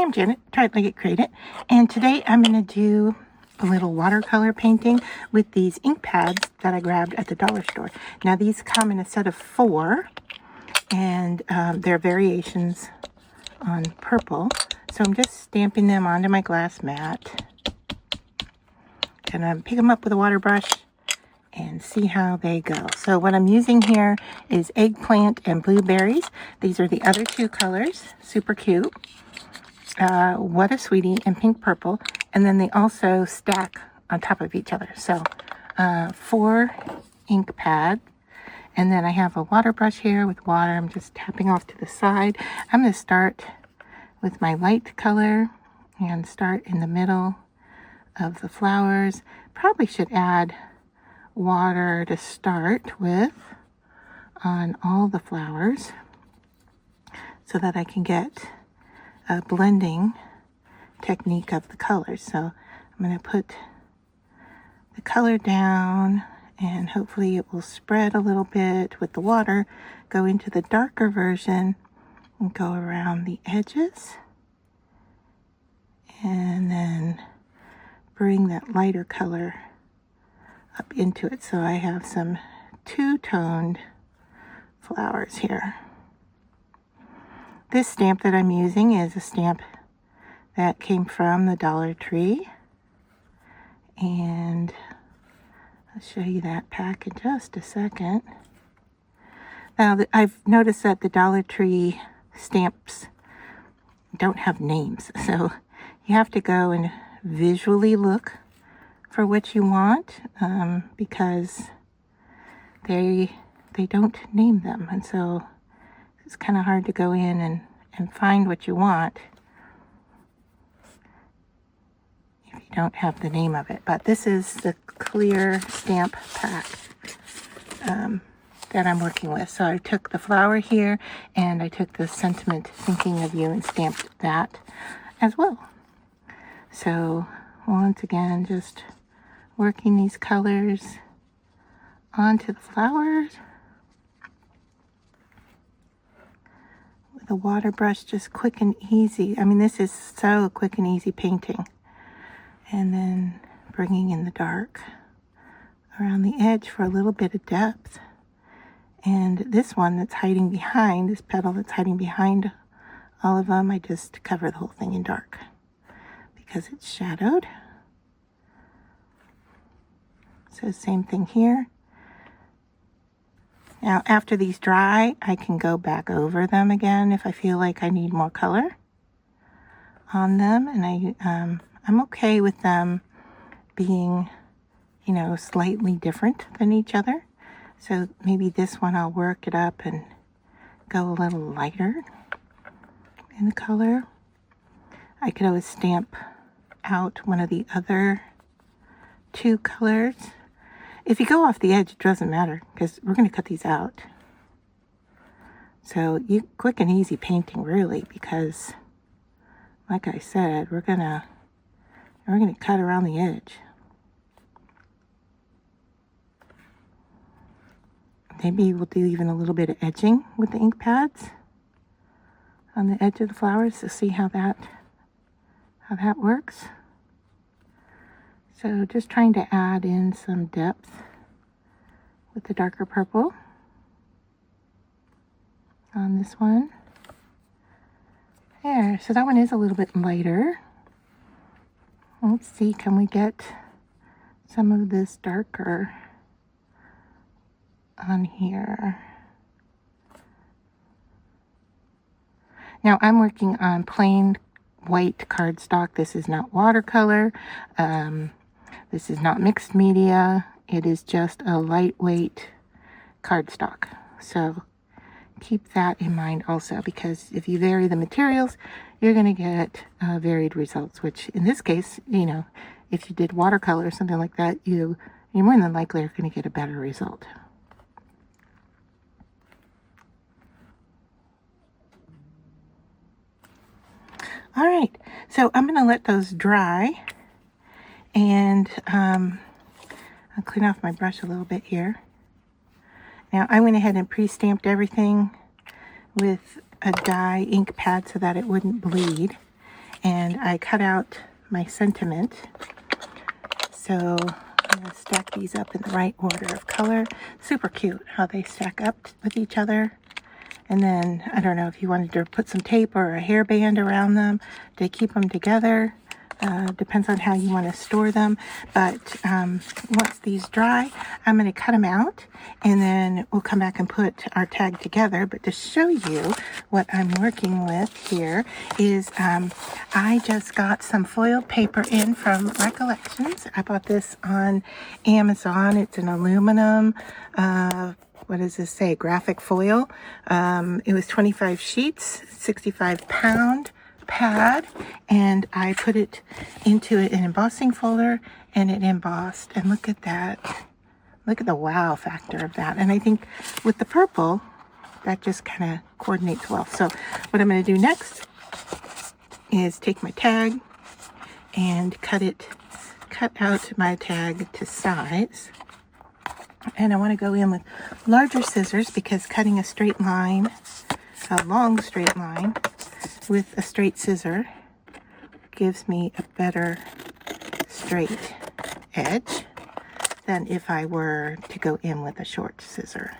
I'm Janet, Try to Get Creative, and today I'm going to do a little watercolor painting with these ink pads that I grabbed at the dollar store. Now these come in a set of 4, and they're variations on purple. So I'm just stamping them onto my glass mat. And pick them up with a water brush and see how they go. So what I'm using here is eggplant and blueberries. These are the other 2 colors, super cute. What a Sweetie and pink purple. And then they also stack on top of each other. So 4 ink pads. And then I have a water brush here with water. I'm just tapping off to the side. I'm going to start with my light color and start in the middle of the flowers. Probably should add water to start with on all the flowers so that I can get a blending technique of the colors. So I'm going to put the color down and hopefully it will spread a little bit with the water, go into the darker version and go around the edges, and then bring that lighter color up into it. So I have some 2-toned flowers here. This stamp that I'm using is a stamp that came from the Dollar Tree, and I'll show you that pack in just a second. Now I've noticed that the Dollar Tree stamps don't have names, so you have to go and visually look for what you want, because they don't name them, and so it's kind of hard to go in and find what you want if you don't have the name of it. But this is the clear stamp pack that I'm working with. So I took the flower here and I took the sentiment thinking of you and stamped that as well. So once again, just working these colors onto the flowers with a water brush, just quick and easy. I mean, this is so quick and easy painting. And then bringing in the dark around the edge for a little bit of depth. And this one that's hiding behind, this petal that's hiding behind all of them, I just cover the whole thing in dark because it's shadowed. So same thing here. Now after these dry, I can go back over them again if I feel like I need more color on them. And I'm okay with them being, you know, slightly different than each other. So maybe this one I'll work it up and go a little lighter in the color. I could always stamp out one of the other 2 colors. If you go off the edge, it doesn't matter because we're going to cut these out. So quick and easy painting really, because like I said, we're gonna cut around the edge. Maybe we'll do even a little bit of edging with the ink pads on the edge of the flowers to see how that works. So just trying to add in some depth with the darker purple on this one. There, so that one is a little bit lighter. Let's see, can we get some of this darker on here? Now I'm working on plain white cardstock. This is not watercolor. This is not mixed media. It is just a lightweight cardstock. So keep that in mind also, because if you vary the materials, you're going to get varied results, which in this case, you know, if you did watercolor or something like that, you're more than likely are going to get a better result. All right, so I'm going to let those dry, and I'll clean off my brush a little bit here. Now I went ahead and pre-stamped everything with a dye ink pad so that it wouldn't bleed. and I cut out my sentiment. So I'm going to stack these up in the right order of color. Super cute how they stack up with each other. And then, I don't know if you wanted to put some tape or a hairband around them to keep them together. Depends on how you want to store them. But once these dry, I'm going to cut them out. And then we'll come back and put our tag together. But to show you what I'm working with here is I just got some foiled paper in from Recollections. I bought this on Amazon. It's an aluminum what does this say? Graphic foil. It was 25 sheets, 65-pound pad, and I put it into an embossing folder and it embossed. And look at that. Look at the wow factor of that. And I think with the purple, that just kind of coordinates well. So what I'm going to do next is take my tag and cut out my tag to size. And I want to go in with larger scissors because cutting a straight line, a long straight line with a straight scissor gives me a better straight edge than if I were to go in with a short scissor.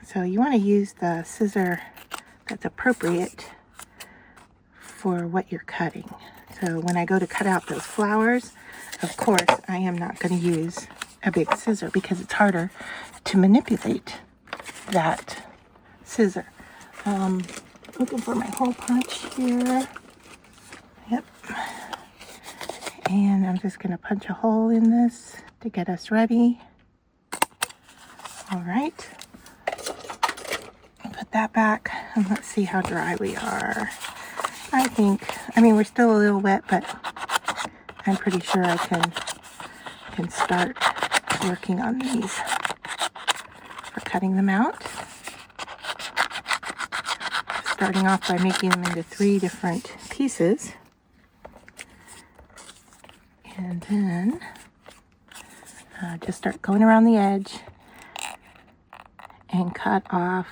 So you want to use the scissor that's appropriate for what you're cutting. So when I go to cut out those flowers, of course, I am not going to use a big scissor because it's harder to manipulate that scissor. Looking for my hole punch here. Yep. And I'm just going to punch a hole in this to get us ready. All right. Put that back and let's see how dry we are. I mean, we're still a little wet, but I'm pretty sure I can start working on these for cutting them out. Starting off by making them into 3 different pieces. And then just start going around the edge and cut off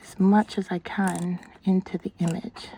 as much as I can into the image.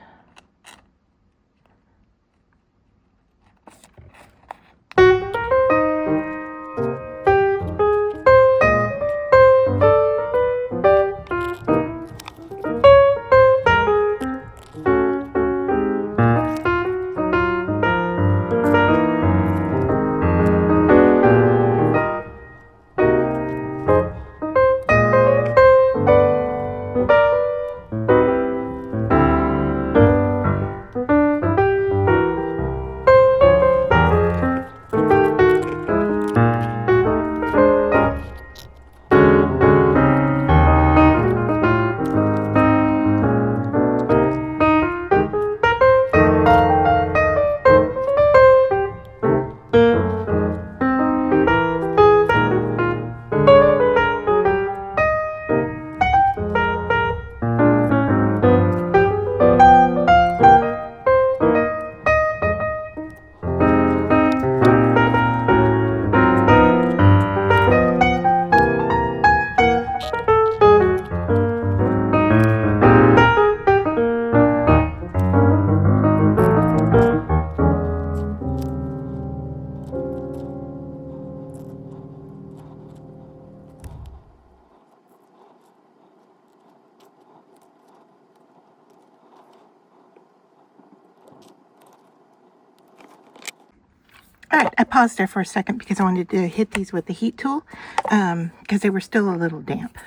All right, I paused there for a second because I wanted to hit these with the heat tool because they were still a little damp.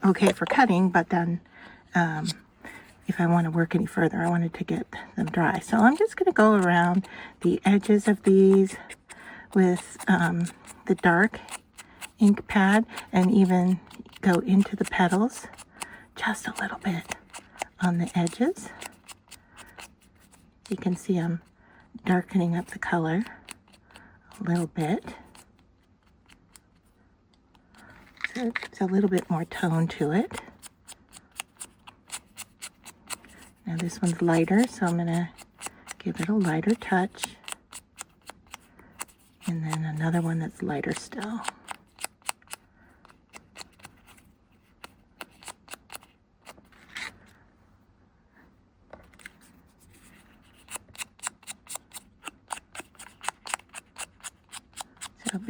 Okay for cutting, but then if I want to work any further, I wanted to get them dry. So I'm just going to go around the edges of these with the dark ink pad and even go into the petals just a little bit on the edges. You can see I'm darkening up the color a little bit. So it's a little bit more tone to it. Now this one's lighter, so I'm going to give it a lighter touch. And then another one that's lighter still.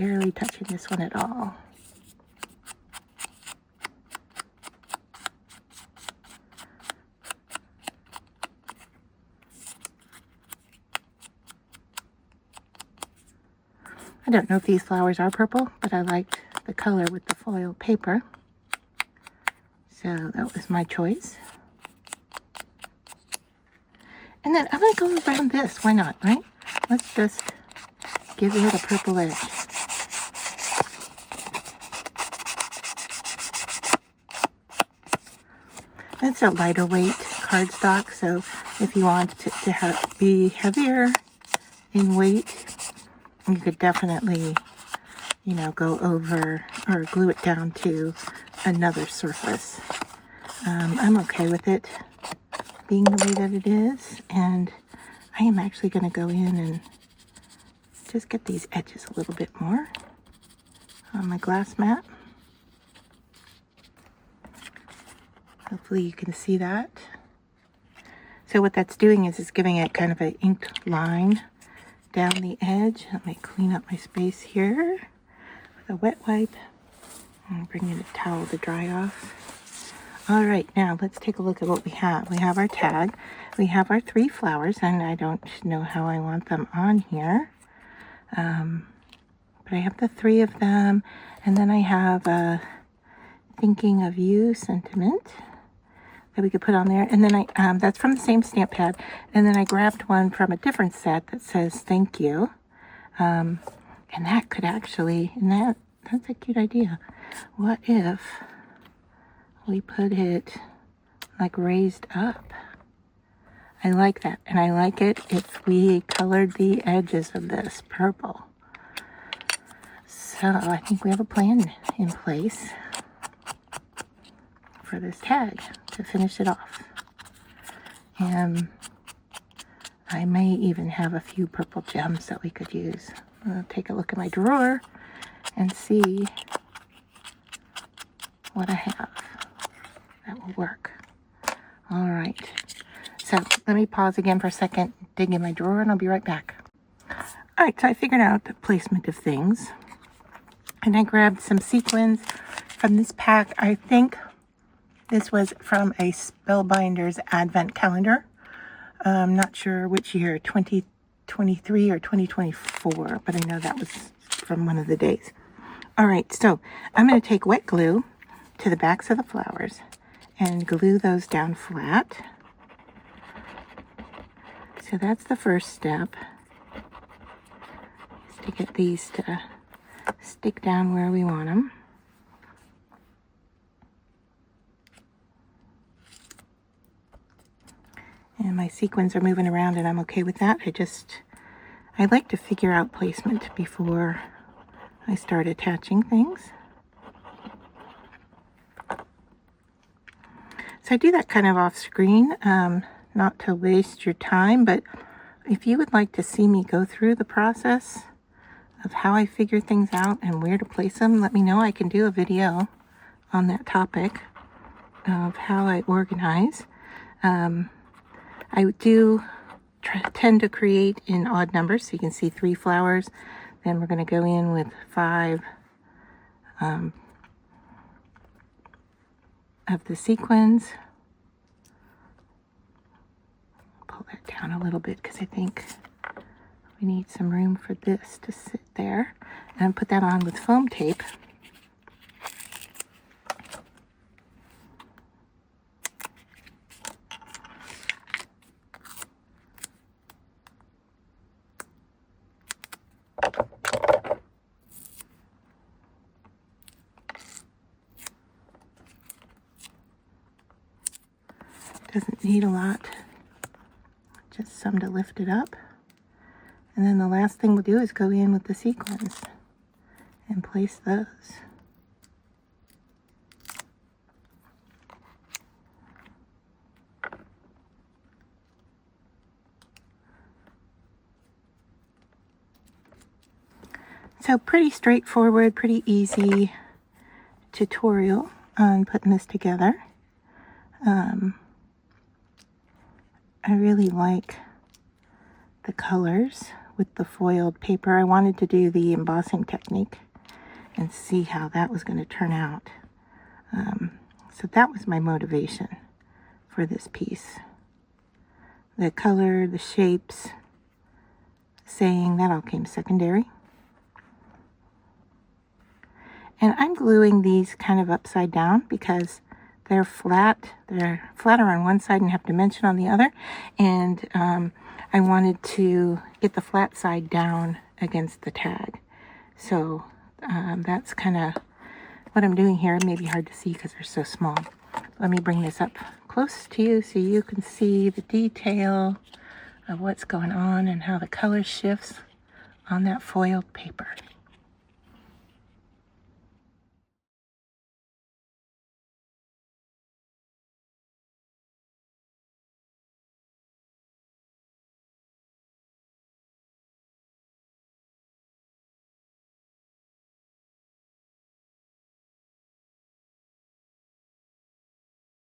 barely touching this one at all. I don't know if these flowers are purple, but I liked the color with the foil paper. So that was my choice. And then I'm going to go around this. Why not, right? Let's just give it a purple edge. It's a lighter weight cardstock, so if you want it to be heavier in weight, you could definitely, you know, go over or glue it down to another surface. I'm okay with it being the way that it is, and I am actually going to go in and just get these edges a little bit more on my glass mat. Hopefully you can see that. So what that's doing is it's giving it kind of an inked line down the edge. Let me clean up my space here with a wet wipe. I'm bringing a towel to dry off. All right, now let's take a look at what we have. We have our tag. We have our 3 flowers, and I don't know how I want them on here. But I have the 3 of them, and then I have a thinking of you sentiment that we could put on there. And then that's from the same stamp pad. And then I grabbed one from a different set that says thank you. And that could actually, that's a cute idea. What if we put it like raised up? I like that. And I like it if we colored the edges of this purple. So I think we have a plan in place for this tag to finish it off. And I may even have a few purple gems that we could use. I'll take a look at my drawer and see what I have that will work. All right, so let me pause again for a second, dig in my drawer, and I'll be right back. All right, so I figured out the placement of things, and I grabbed some sequins from this pack. I think this was from a Spellbinders Advent Calendar. I'm not sure which year, 2023 or 2024, but I know that was from one of the days. All right, so I'm going to take wet glue to the backs of the flowers and glue those down flat. So that's the first step, is to get these to stick down where we want them. And my sequins are moving around, and I'm okay with that. I like to figure out placement before I start attaching things. So I do that kind of off screen, not to waste your time, but if you would like to see me go through the process of how I figure things out and where to place them, let me know. I can do a video on that topic of how I organize. I do tend to create in odd numbers, so you can see 3 flowers. Then we're going to go in with 5 of the sequins. Pull that down a little bit because I think we need some room for this to sit there. And put that on with foam tape. Doesn't need a lot, just some to lift it up. And then the last thing we'll do is go in with the sequins and place those. So pretty straightforward, pretty easy tutorial on putting this together. I really like the colors with the foiled paper. I wanted to do the embossing technique and see how that was going to turn out. So that was my motivation for this piece. The color, the shapes, saying, that all came secondary. And I'm gluing these kind of upside down because they're flat. They're flatter on one side and have dimension on the other. And I wanted to get the flat side down against the tag. So that's kind of what I'm doing here. It may be hard to see because they're so small. Let me bring this up close to you so you can see the detail of what's going on and how the color shifts on that foiled paper.